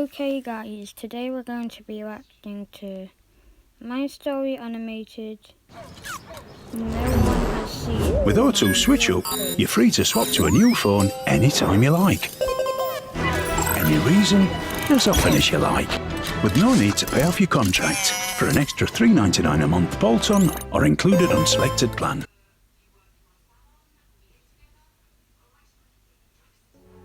Okay guys, today we're going to be reacting to My Story Animated. No one has seen. With Auto Switch Up, you're free to swap to a new phone anytime you like. Any reason, as often as you like. With no need to pay off your contract for an extra $3.99 a month bolt-on or included on selected plan.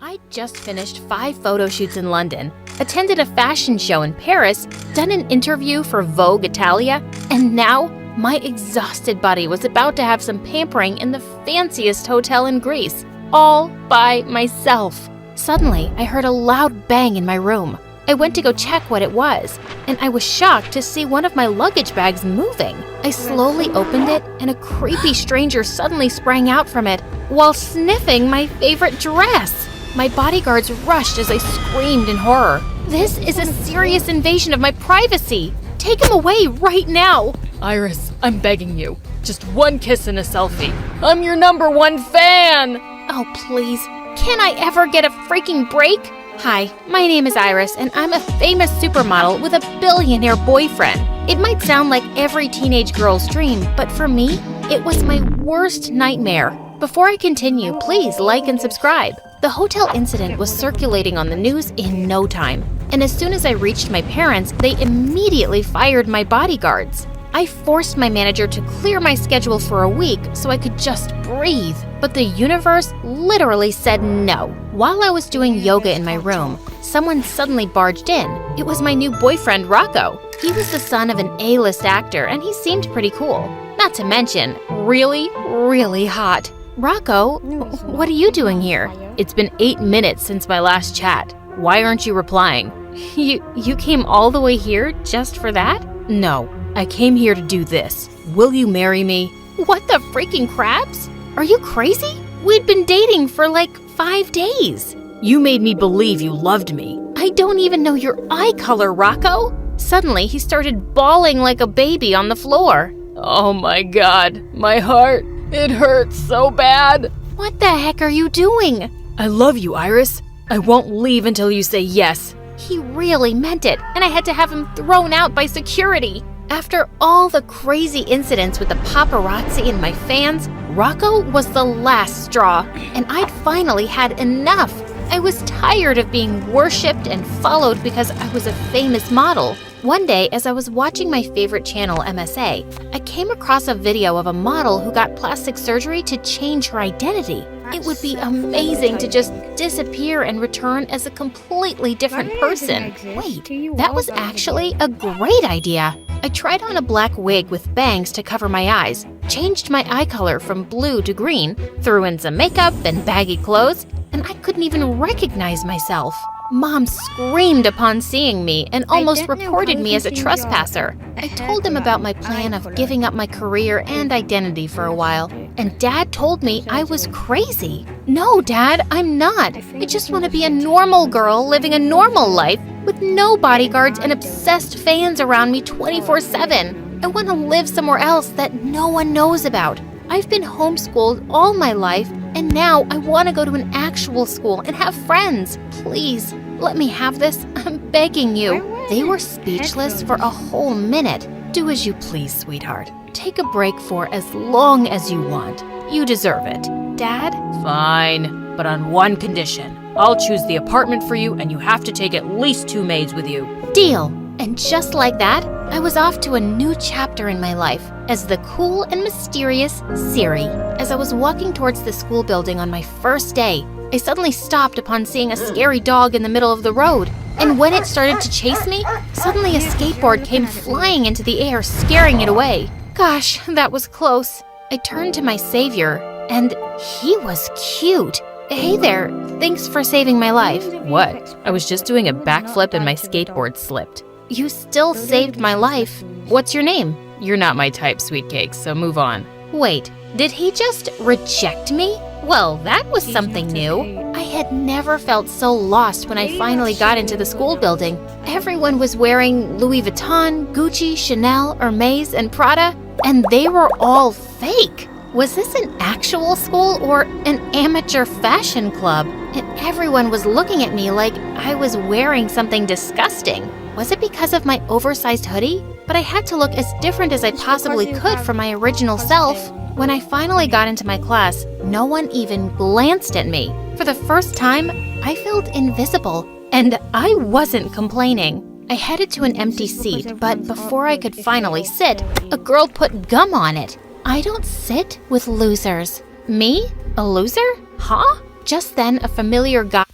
I just finished 5 photo shoots in London, attended a fashion show in Paris, done an interview for Vogue Italia, and now my exhausted body was about to have some pampering in the fanciest hotel in Greece, all by myself. Suddenly, I heard a loud bang in my room. I went to go check what it was, and I was shocked to see one of my luggage bags moving. I slowly opened it, and a creepy stranger suddenly sprang out from it while sniffing my favorite dress. My bodyguards rushed as I screamed in horror. This is a serious invasion of my privacy. Take him away right now. Iris, I'm begging you. Just one kiss and a selfie. I'm your #1 fan! Oh, please. Can I ever get a freaking break? Hi, my name is Iris, and I'm a famous supermodel with a billionaire boyfriend. It might sound like every teenage girl's dream, but for me, it was my worst nightmare. Before I continue, please like and subscribe. The hotel incident was circulating on the news in no time, and as soon as I reached my parents, they immediately fired my bodyguards. I forced my manager to clear my schedule for a week so I could just breathe, but the universe literally said no. While I was doing yoga in my room, someone suddenly barged in. It was my new boyfriend, Rocco. He was the son of an A-list actor, and he seemed pretty cool. Not to mention, really, really hot. Rocco, what are you doing here? It's been 8 minutes since my last chat. Why aren't you replying? You came all the way here just for that? No, I came here to do this. Will you marry me? What the freaking crabs? Are you crazy? We'd been dating for like 5 days. You made me believe you loved me. I don't even know your eye color, Rocco. Suddenly, he started bawling like a baby on the floor. Oh my god, my heart. It hurts so bad. What the heck are you doing? I love you, Iris. I won't leave until you say yes. He really meant it, and I had to have him thrown out by security. After all the crazy incidents with the paparazzi and my fans, Rocco was the last straw, and I'd finally had enough. I was tired of being worshipped and followed because I was a famous model. One day, as I was watching my favorite channel, MSA, I came across a video of a model who got plastic surgery to change her identity. It would be amazing to just disappear and return as a completely different person. Wait, that was actually a great idea. I tried on a black wig with bangs to cover my eyes, changed my eye color from blue to green, threw in some makeup and baggy clothes, and I couldn't even recognize myself. Mom screamed upon seeing me and almost reported me as a trespasser. I told him about my plan of giving up my career and identity for a while, and Dad told me I was crazy. No, Dad, I'm not. I just want to be a normal girl living a normal life with no bodyguards and obsessed fans around me 24/7. I want to live somewhere else that no one knows about. I've been homeschooled all my life, and now I want to go to an actual school and have friends. Please, let me have this. I'm begging you. They were speechless for a whole minute. Do as you please, sweetheart. Take a break for as long as you want. You deserve it. Dad? Fine, but on one condition. I'll choose the apartment for you, and you have to take at least 2 maids with you. Deal. And just like that, I was off to a new chapter in my life as the cool and mysterious Siri. As I was walking towards the school building on my first day, I suddenly stopped upon seeing a scary dog in the middle of the road. And when it started to chase me, suddenly a skateboard came flying into the air, scaring it away. Gosh, that was close. I turned to my savior, and he was cute. Hey there, thanks for saving my life. What? I was just doing a backflip and my skateboard slipped. You still saved my life. What's your name? You're not my type, sweet cakes, so move on. Wait, did he just reject me? Well, that was something new. I had never felt so lost when I finally got into the school building. Everyone was wearing Louis Vuitton, Gucci, Chanel, Hermes, and Prada, and they were all fake. Was this an actual school or an amateur fashion club? And everyone was looking at me like I was wearing something disgusting. Was it because of my oversized hoodie? But I had to look as different as I possibly could from my original self. When I finally got into my class, no one even glanced at me. For the first time, I felt invisible, and I wasn't complaining. I headed to an empty seat, but before I could finally sit, a girl put gum on it. I don't sit with losers. Me? A loser? Huh? Just then, a familiar guy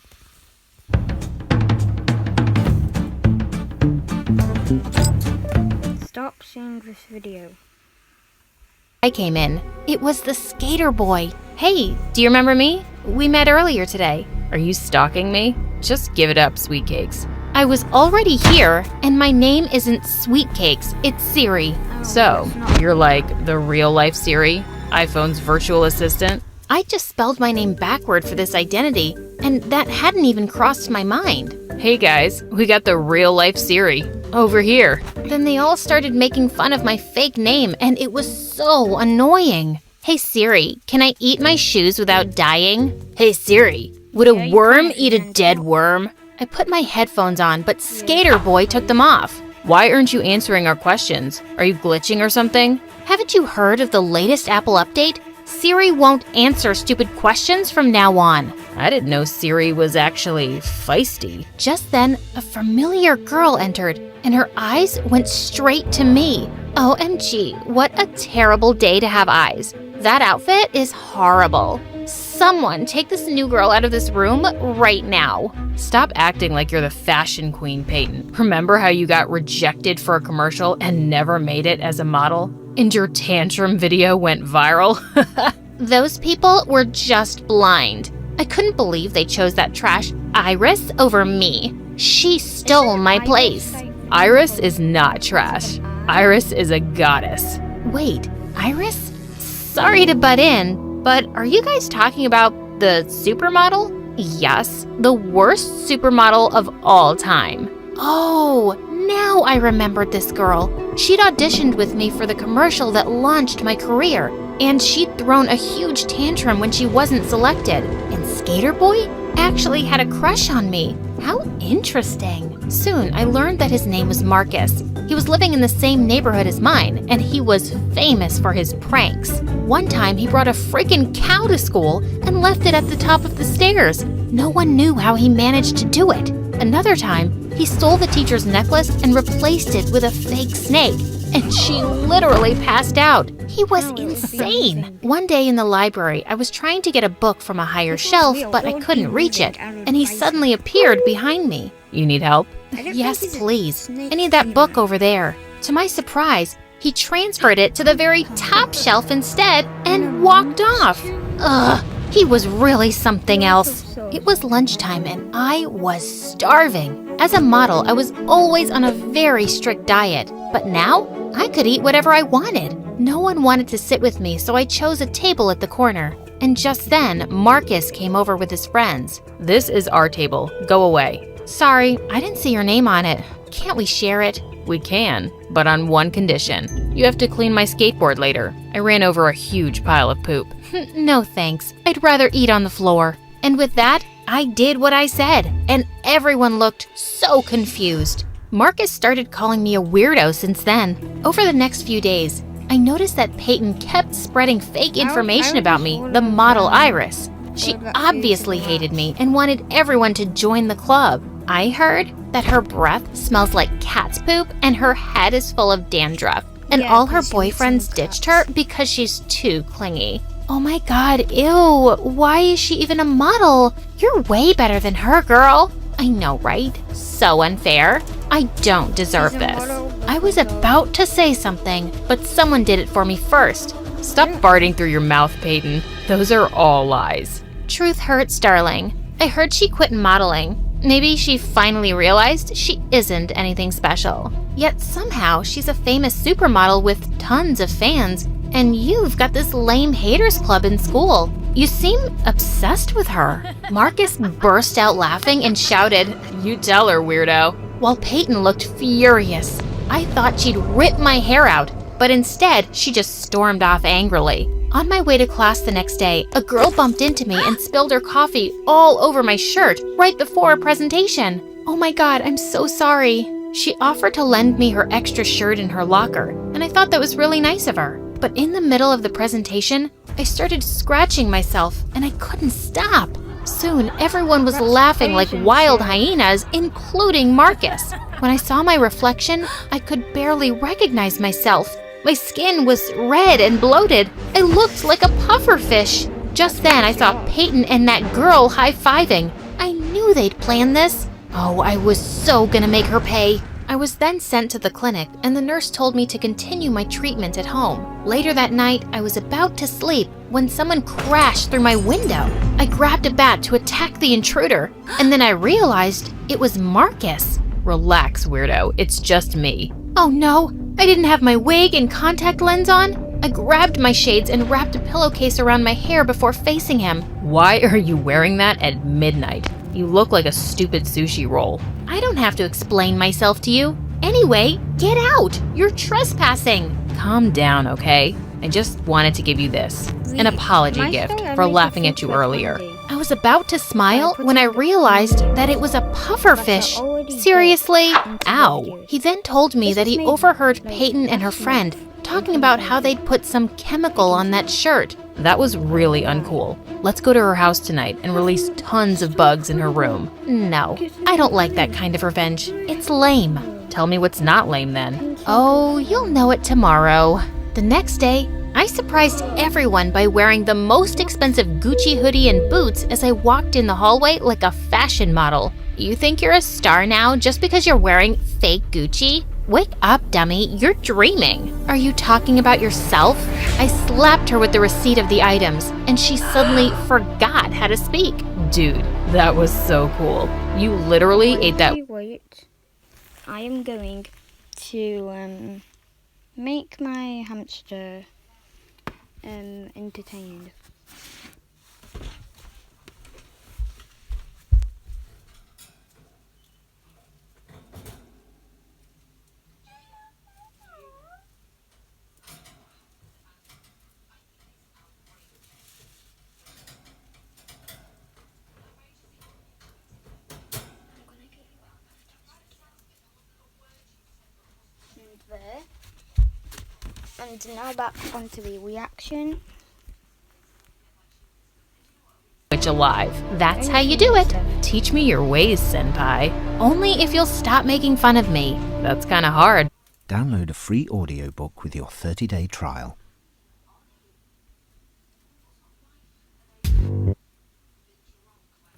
Stop seeing this video. I came in. It was the skater boy. Hey, do you remember me? We met earlier today. Are you stalking me? Just give it up, Sweet Cakes. I was already here, and my name isn't Sweet Cakes, it's Siri. So, you're like the real-life Siri, iPhone's virtual assistant? I just spelled my name backward for this identity, and that hadn't even crossed my mind. Hey guys, we got the real-life Siri over here. Then they all started making fun of my fake name, and it was so annoying. Hey Siri, can I eat my shoes without dying? Hey Siri, would a worm eat a dead worm? I put my headphones on, but Skater Boy took them off. Why aren't you answering our questions? Are you glitching or something? Haven't you heard of the latest Apple update? Siri won't answer stupid questions from now on. I didn't know Siri was actually feisty. Just then, a familiar girl entered, and her eyes went straight to me. OMG, what a terrible day to have eyes. That outfit is horrible. Someone take this new girl out of this room right now. Stop acting like you're the fashion queen, Peyton. Remember how you got rejected for a commercial and never made it as a model? And your tantrum video went viral? Those people were just blind. I couldn't believe they chose that trash Iris over me. She stole my place. Iris is not trash. Iris is a goddess. Wait, Iris? Sorry to butt in, but are you guys talking about the supermodel? Yes, the worst supermodel of all time. Oh, now I remembered this girl. She'd auditioned with me for the commercial that launched my career, and she'd thrown a huge tantrum when she wasn't selected. And Skater Boy actually had a crush on me. How interesting. Soon, I learned that his name was Marcus. He was living in the same neighborhood as mine, and he was famous for his pranks. One time, he brought a freaking cow to school and left it at the top of the stairs. No one knew how he managed to do it. Another time, he stole the teacher's necklace and replaced it with a fake snake, and she literally passed out. He was insane. One day in the library, I was trying to get a book from a higher shelf, but I couldn't reach it, and he suddenly appeared behind me. You need help? Yes, please. I need that book over there. To my surprise, he transferred it to the very top shelf instead and walked off. Ugh, he was really something else. It was lunchtime and I was starving. As a model, I was always on a very strict diet, but now I could eat whatever I wanted. No one wanted to sit with me, so I chose a table at the corner. And just then, Marcus came over with his friends. This is our table. Go away. Sorry, I didn't see your name on it. Can't we share it? We can, but on one condition. You have to clean my skateboard later. I ran over a huge pile of poop. No thanks. I'd rather eat on the floor. And with that, I did what I said, and everyone looked so confused. Marcus started calling me a weirdo since then. Over the next few days, I noticed that Peyton kept spreading fake information about me, the model Iris. She obviously hated me and wanted everyone to join the club. I heard that her breath smells like cat's poop and her head is full of dandruff. And all her boyfriends ditched her because she's too clingy. Oh my god, ew. Why is she even a model? You're way better than her, girl. I know, right? So unfair. I don't deserve this. I was about to say something, but someone did it for me first. Stop farting through your mouth, Peyton. Those are all lies. Truth hurts, darling. I heard she quit modeling. Maybe she finally realized she isn't anything special. Yet somehow she's a famous supermodel with tons of fans, and you've got this lame haters club in school. You seem obsessed with her. Marcus burst out laughing and shouted, "You tell her, weirdo." While Peyton looked furious. I thought she'd rip my hair out, but instead she just stormed off angrily. On my way to class the next day, a girl bumped into me and spilled her coffee all over my shirt right before a presentation. Oh my God, I'm so sorry. She offered to lend me her extra shirt in her locker, and I thought that was really nice of her. But in the middle of the presentation, I started scratching myself, and I couldn't stop. Soon, everyone was laughing like wild hyenas, including Marcus. When I saw my reflection, I could barely recognize myself. My skin was red and bloated. I looked like a pufferfish. Just then, I saw Peyton and that girl high-fiving. I knew they'd planned this. Oh, I was so gonna make her pay. I was then sent to the clinic, and the nurse told me to continue my treatment at home. Later that night, I was about to sleep when someone crashed through my window. I grabbed a bat to attack the intruder, and then I realized it was Marcus. Relax, weirdo. It's just me. Oh no, I didn't have my wig and contact lens on. I grabbed my shades and wrapped a pillowcase around my hair before facing him. Why are you wearing that at midnight? You look like a stupid sushi roll. I don't have to explain myself to you. Anyway, get out! You're trespassing! Calm down, okay? I just wanted to give you this. An apology gift for laughing at you earlier. I was about to smile when I realized that it was a pufferfish. Seriously? Ow. He then told me that he overheard Peyton and her friend talking about how they'd put some chemical on that shirt. That was really uncool. Let's go to her house tonight and release tons of bugs in her room. No, I don't like that kind of revenge. It's lame. Tell me what's not lame then. Oh, you'll know it tomorrow. The next day, I surprised everyone by wearing the most expensive Gucci hoodie and boots as I walked in the hallway like a fashion model. You think you're a star now just because you're wearing fake Gucci? Wake up, dummy. You're dreaming. Are you talking about yourself? I slapped her with the receipt of the items, and she suddenly forgot how to speak. Dude, that was so cool. You literally ate that. Wait. I am going to make my hamster entertained. There. And now back onto the reaction. Which alive. That's how you do it. Teach me your ways, senpai. Only if you'll stop making fun of me. That's kind of hard. Download a free audiobook with your 30-day trial.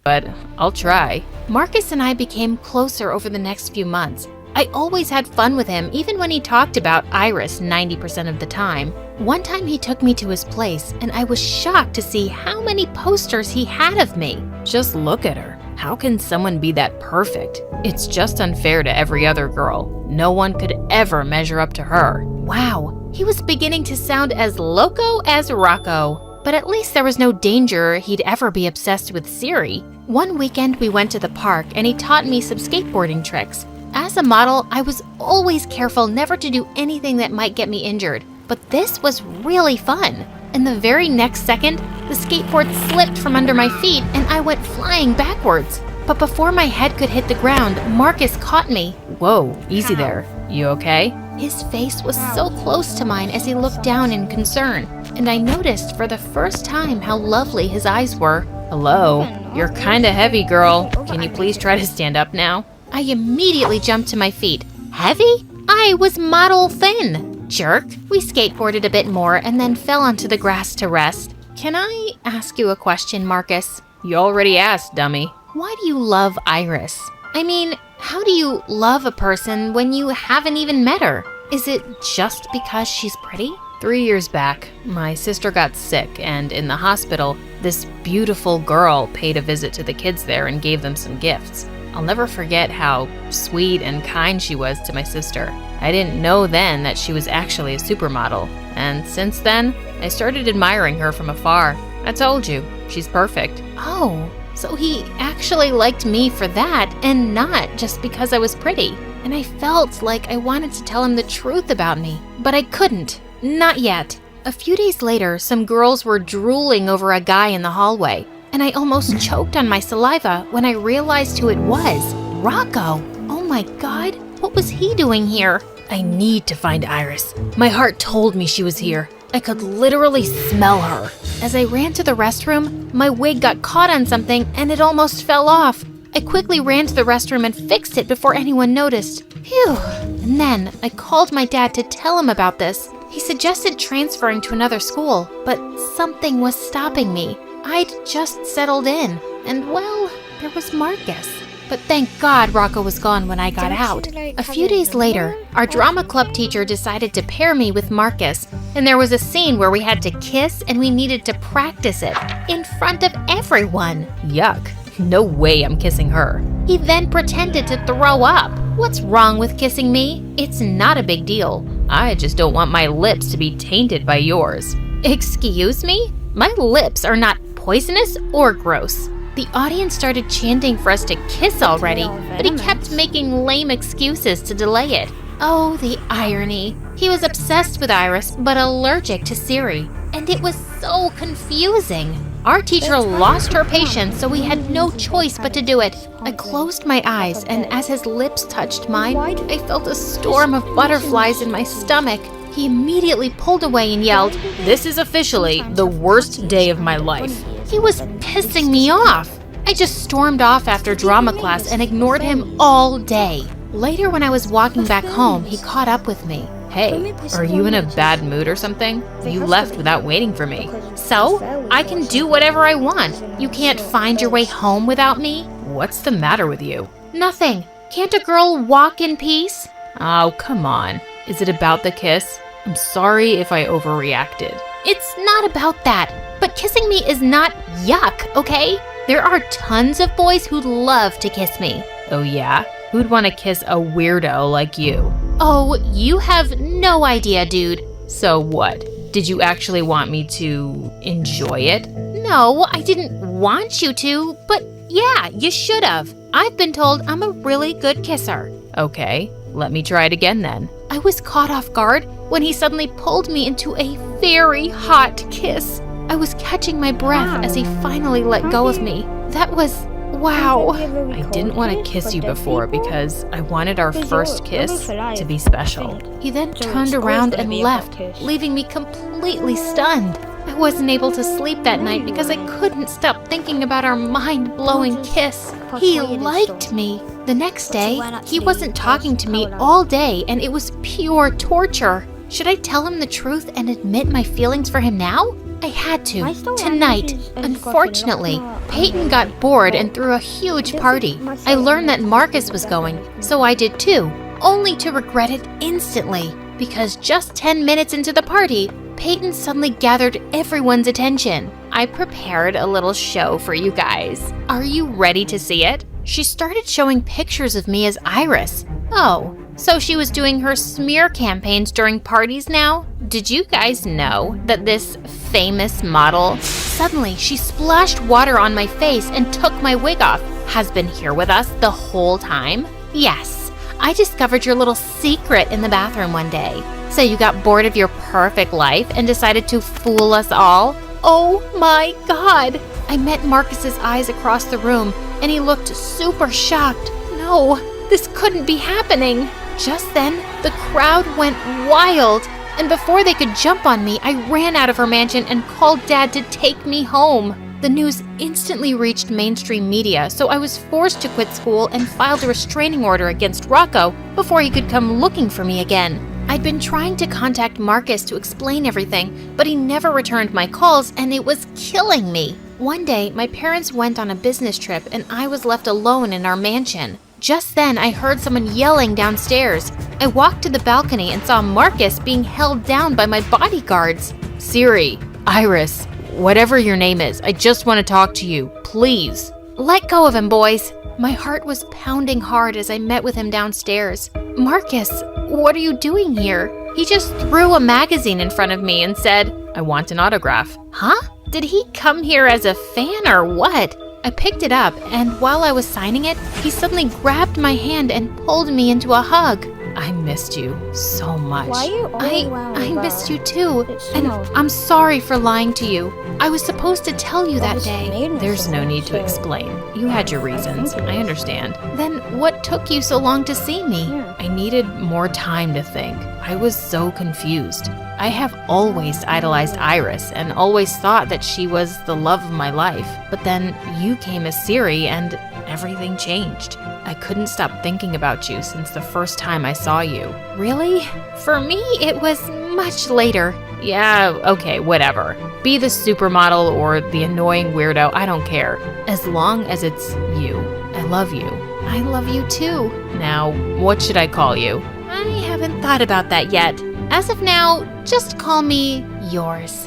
But I'll try. Marcus and I became closer over the next few months. I always had fun with him, even when he talked about Iris 90% of the time. One time he took me to his place, and I was shocked to see how many posters he had of me. Just look at her. How can someone be that perfect? It's just unfair to every other girl. No one could ever measure up to her. Wow, he was beginning to sound as loco as Rocco. But at least there was no danger he'd ever be obsessed with Siri. One weekend we went to the park, and he taught me some skateboarding tricks. As a model, I was always careful never to do anything that might get me injured, but this was really fun. In the very next second, the skateboard slipped from under my feet and I went flying backwards. But before my head could hit the ground, Marcus caught me. Whoa, easy there. You okay? His face was so close to mine as he looked down in concern, and I noticed for the first time how lovely his eyes were. Hello? You're kinda heavy, girl. Can you please try to stand up now? I immediately jumped to my feet. Heavy? I was model thin. Jerk. We skateboarded a bit more and then fell onto the grass to rest. Can I ask you a question, Marcus? You already asked, dummy. Why do you love Iris? I mean, how do you love a person when you haven't even met her? Is it just because she's pretty? 3 years back, my sister got sick, and in the hospital, this beautiful girl paid a visit to the kids there and gave them some gifts. I'll never forget how sweet and kind she was to my sister. I didn't know then that she was actually a supermodel, and since then, I started admiring her from afar. I told you, she's perfect. Oh, so he actually liked me for that and not just because I was pretty. And I felt like I wanted to tell him the truth about me, but I couldn't. Not yet. A few days later, some girls were drooling over a guy in the hallway, and I almost choked on my saliva when I realized who it was. Rocco! Oh my God, what was he doing here? I need to find Iris. My heart told me she was here. I could literally smell her. As I ran to the restroom, my wig got caught on something and it almost fell off. I quickly ran to the restroom and fixed it before anyone noticed. Phew. And then I called my dad to tell him about this. He suggested transferring to another school, but something was stopping me. I'd just settled in, and well, there was Marcus. But thank God Rocco was gone when I got out. A few days later, our drama club teacher decided to pair me with Marcus, and there was a scene where we had to kiss and we needed to practice it in front of everyone. Yuck. No way I'm kissing her. He then pretended to throw up. What's wrong with kissing me? It's not a big deal. I just don't want my lips to be tainted by yours. Excuse me? My lips are not poisonous or gross. The audience started chanting for us to kiss already, but he kept making lame excuses to delay it. Oh, the irony. He was obsessed with Iris, but allergic to Siri. And it was so confusing. Our teacher lost her patience, so we had no choice but to do it. I closed my eyes, and as his lips touched mine, I felt a storm of butterflies in my stomach. He immediately pulled away and yelled, "This is officially the worst day of my life." He was pissing me off. I just stormed off after drama class and ignored him all day. Later, when I was walking back home, he caught up with me. Hey, are you in a bad mood or something? You left without waiting for me. So? I can do whatever I want. You can't find your way home without me? What's the matter with you? Nothing. Can't a girl walk in peace? Oh, come on. Is it about the kiss? I'm sorry if I overreacted. It's not about that. But kissing me is not yuck, okay? There are tons of boys who love to kiss me. Oh yeah? Who'd want to kiss a weirdo like you? Oh, you have no idea, dude. So what? Did you actually want me to enjoy it? No, I didn't want you to, but yeah, you should have. I've been told I'm a really good kisser. Okay, let me try it again then. I was caught off guard when he suddenly pulled me into a very hot kiss. I was catching my breath as he finally let go of me. That was, wow. I didn't want to kiss you before because I wanted our first kiss to be special. He then turned around and left, leaving me completely stunned. I wasn't able to sleep that night because I couldn't stop thinking about our mind-blowing kiss. He liked me. The next day, he wasn't talking to me all day, and it was pure torture. Should I tell him the truth and admit my feelings for him now? I had to, tonight. Unfortunately, Peyton got bored and threw a huge party. I learned that Marcus was going, so I did too, only to regret it instantly. Because just 10 minutes into the party, Peyton suddenly gathered everyone's attention. I prepared a little show for you guys. Are you ready to see it? She started showing pictures of me as Iris. Oh, so she was doing her smear campaigns during parties now? Did you guys know that this famous model, suddenly she splashed water on my face and took my wig off, has been here with us the whole time? Yes, I discovered your little secret in the bathroom one day. So you got bored of your perfect life and decided to fool us all? Oh my God! I met Marcus's eyes across the room and he looked super shocked. No, this couldn't be happening. Just then, the crowd went wild. And before they could jump on me, I ran out of her mansion and called Dad to take me home. The news instantly reached mainstream media, so I was forced to quit school and filed a restraining order against Rocco before he could come looking for me again. I'd been trying to contact Marcus to explain everything, but he never returned my calls and it was killing me. One day, my parents went on a business trip and I was left alone in our mansion. Just then, I heard someone yelling downstairs. I walked to the balcony and saw Marcus being held down by my bodyguards. Siri, Iris, whatever your name is, I just want to talk to you, please. Let go of him, boys. My heart was pounding hard as I met with him downstairs. Marcus, what are you doing here? He just threw a magazine in front of me and said, I want an autograph. Huh? Did he come here as a fan or what? I picked it up, and while I was signing it, he suddenly grabbed my hand and pulled me into a hug. I missed you so much. Why are you all around I missed you too. It's And small. I'm sorry for lying to you. I was supposed to tell you that Obviously day. made me There's no so, need to so- explain. You had your reasons. think it I is. understand. Then what took you so long to see me? Yeah. I needed more time to think. I was so confused. I have always idolized Iris and always thought that she was the love of my life. But then you came as Siri and everything changed. I couldn't stop thinking about you since the first time I saw you. Really? For me, it was much later. Yeah, okay, whatever. Be the supermodel or the annoying weirdo, I don't care. As long as it's you. I love you. I love you too. Now, what should I call you? I haven't thought about that yet. As of now, just call me yours.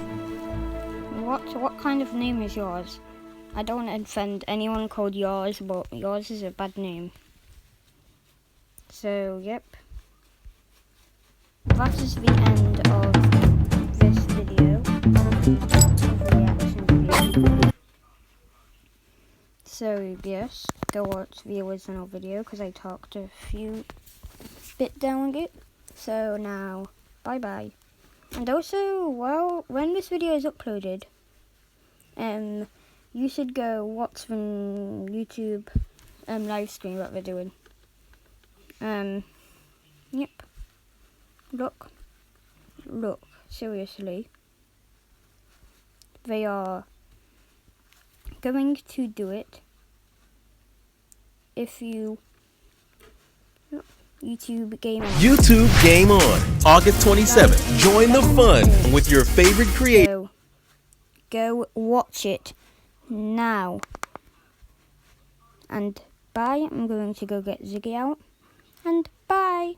What kind of name is yours? I don't want to offend anyone called yours, but yours is a bad name. So, yep. That is the end of this video. Reaction video. So, yes, go watch the original video because I talked a few bit down it. So now, bye bye. And also, well, when this video is uploaded, you should go watch the YouTube live stream that they're doing. Yep. Look, seriously. They are going to do it if you YouTube Game On. YouTube Game On, August 27th. Join the fun with your favorite creators. So, go watch it now. And bye. I'm going to go get Ziggy out. And bye.